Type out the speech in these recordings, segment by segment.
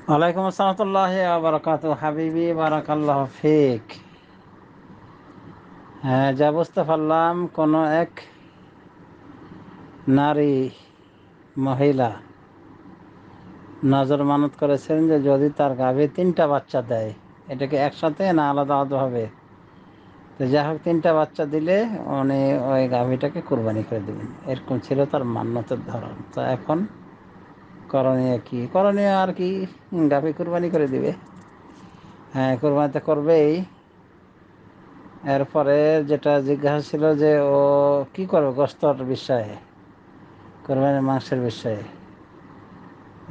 ওয়ালাইকুম আসসালামুল্লাহ বারাকাতু হাবিবি বারাকাল্লাহ ফিক। হ্যাঁ, যা বুঝতে পারলাম কোনো এক নারী মহিলা নজর মানত করেছেন যে যদি তার গাভী 3টা বাচ্চা দেয়, এটাকে একসাথে না আলাদা আলাদা হবে, তো যাই হোক 3টা বাচ্চা দিলে উনি ওই গাভীটাকে কোরবানি করে দেবেন, এরকম ছিল তার মান্যতের ধরন। তো এখন করণীয় কি? করণীয় আর কি, গাভী কোরবানি করে দিবে। হ্যাঁ, কোরবানি তো করবেই। এরপরে যেটা জিজ্ঞাসা ছিল যে ও কি করবে গোস্তর বিষয়ে, কোরবানির মাংসের বিষয়ে,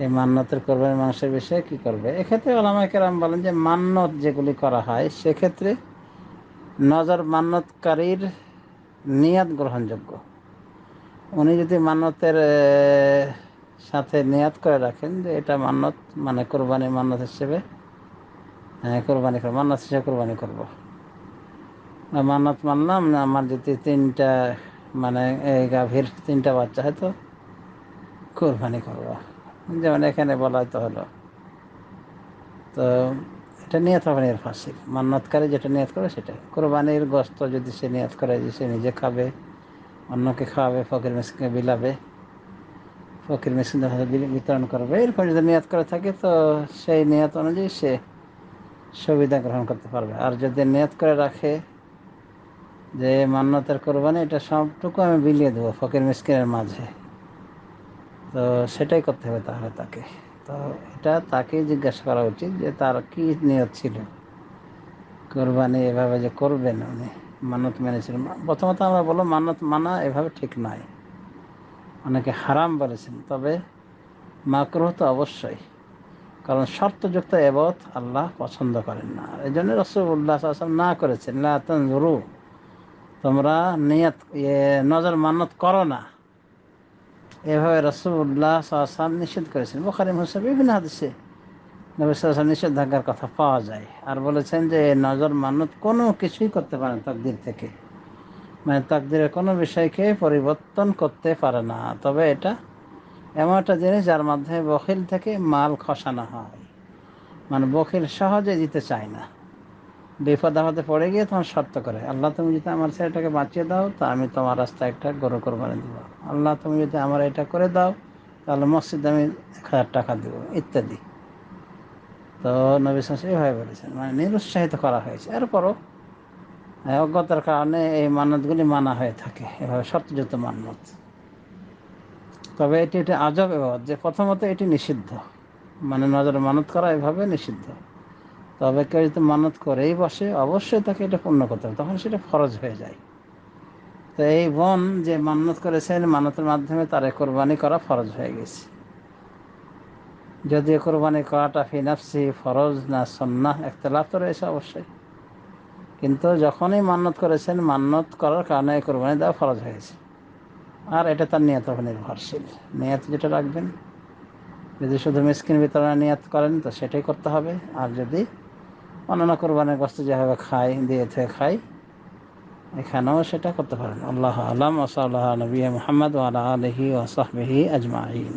এই মান্যতের কোরবানির মাংসের বিষয়ে কি করবে। এক্ষেত্রে ওলামায়ে কেরাম বলেন যে মান্যত যেগুলি করা হয় সেক্ষেত্রে নজর মান্যতকারীর নিয়াত গ্রহণযোগ্য। উনি যদি মান্যতের সাথে নিয়াত করে রাখেন যে এটা মান্যত, মানে কোরবানির মান্যত হিসেবে, হ্যাঁ কোরবানি করবো, মান্যত হিসেবে কোরবানি করবো, মান্যত মানলাম না আমার যদি 3টা, মানে এই গাভীর 3টা বাচ্চা হয় তো কোরবানি করবো, যেমন এখানে বলা তো হলো। তো এটা নিয়ত হবে নির্ভরশীল, মান্যতকারী যেটা নিয়ত করে সেটাই। কোরবানির গোশত যদি সে নিয়ত করে যে সে নিজে খাবে, অন্যকে খাওয়াবে, ফকির মিসকিনকে বিলাবে, ফকির মিসকিনদের হাতে বিতরণ করবে, এরকম যদি নিয়ত করে থাকে তো সেই নিয়ত অনুযায়ী সে সুবিধা গ্রহণ করতে পারবে। আর যদি নিয়ত করে রাখে যে মান্যতের কোরবানি এটা সবটুকু আমি বিলিয়ে দেবো ফকির মিসকিনের মাঝে, তো সেটাই করতে হবে তাহলে তাকে। তো এটা তাকেই জিজ্ঞাসা করা উচিত যে তার কি নিয়ত ছিল কোরবানি এভাবে যে করবেন, উনি মান্যত মেনেছিলেন। প্রথমত আমরা বললাম মান্যত মানা এভাবে ঠিক নয়, অনেকে হারাম বলেছেন, তবে মাকরুহ তো অবশ্যই, কারণ শর্তযুক্ত এবাদত আল্লাহ পছন্দ করেন না। এই জন্য রাসূলুল্লাহ সাল্লাল্লাহু আলাইহি ওয়াসাল্লাম না করেছেন, লা তানজুরু, তোমরা নিয়ত নজর মান্যত করো না, এভাবে রাসূলুল্লাহ সাল্লাল্লাহু আলাইহি ওয়াসাল্লাম নিষেধ করেছেন। বুখারী মুসলিম বিভিন্ন হাদিসে নবী সাল্লাল্লাহু আলাইহি ওয়াসাল্লাম নিষেধাজ্ঞার কথা পাওয়া যায়। আর বলেছেন যে নজর মান্যত কোনো কিছুই করতে পারেন তাকদীর থেকে, মানে তাকদীরের কোনো বিষয়কে পরিবর্তন করতে পারে না। তবে এটা এমন একটা জিনিস যার মাধ্যমে বখিল থেকে মাল খসানো হয়, মানে বখিল সহজে দিতে চায় না, বিপদ আপদে পড়ে গিয়ে তখন শর্ত করে, আল্লাহ তুমি যদি আমার ছেলেটাকে বাঁচিয়ে দাও তা আমি তোমার রাস্তায় একটা গরু কোরবানি দেবো, আল্লাহ তুমি যদি আমার এটা করে দাও তাহলে মসজিদে আমি 1000 টাকা দেবো, ইত্যাদি। তো নবী সাল্লাল্লাহু আলাইহি ওয়াসাল্লাম এইভাবে বলেছেন, মানে নিরুৎসাহিত করা হয়েছে। এরপরও অজ্ঞতার কারণে এই মান্যতগুলি মানা হয়ে থাকে, এভাবে শর্তযুক্ত মান্যত। তবে এটি একটি আজব এবাদত যে প্রথমত এটি নিষিদ্ধ, মানে নজর মানত করা এভাবে নিষিদ্ধ। তবে কেউ যদি মানত করেই বসে অবশ্যই তাকে এটা পূর্ণ করতে হবে, তখন সেটা ফরজ হয়ে যায়। তো এই বোন যে মান্যত করেছেন, মানতের মাধ্যমে তার কোরবানি করা ফরজ হয়ে গেছে। যদিও কোরবানি করাটা ফি নাফসি ফরজ না সুন্নাহ ইখতিলাফ তো রয়েছে অবশ্যই, কিন্তু যখনই মান্যত করেছেন মান্যত করার কারণে কোরবানি দেওয়া ফরজ হয়েছে। আর এটা তার নিয়ত উপর নির্ভরশীল, নিয়ত যেটা রাখবেন, যদি শুধু মিসকিন বিতরণের নিয়ত করেন তো সেটাই করতে হবে। আর যদি অন্যান্য কোরবানির গোশত যেভাবে খায় দিয়ে থেকে খায়, এখানেও সেটা করতে পারেন। আল্লাহু আ'লাম। ওয়া সাল্লাল্লাহু আলা নবিয়্যিনা মুহাম্মদ ওয়া আলা আলিহি ওয়া সাহবিহি আজমাইন।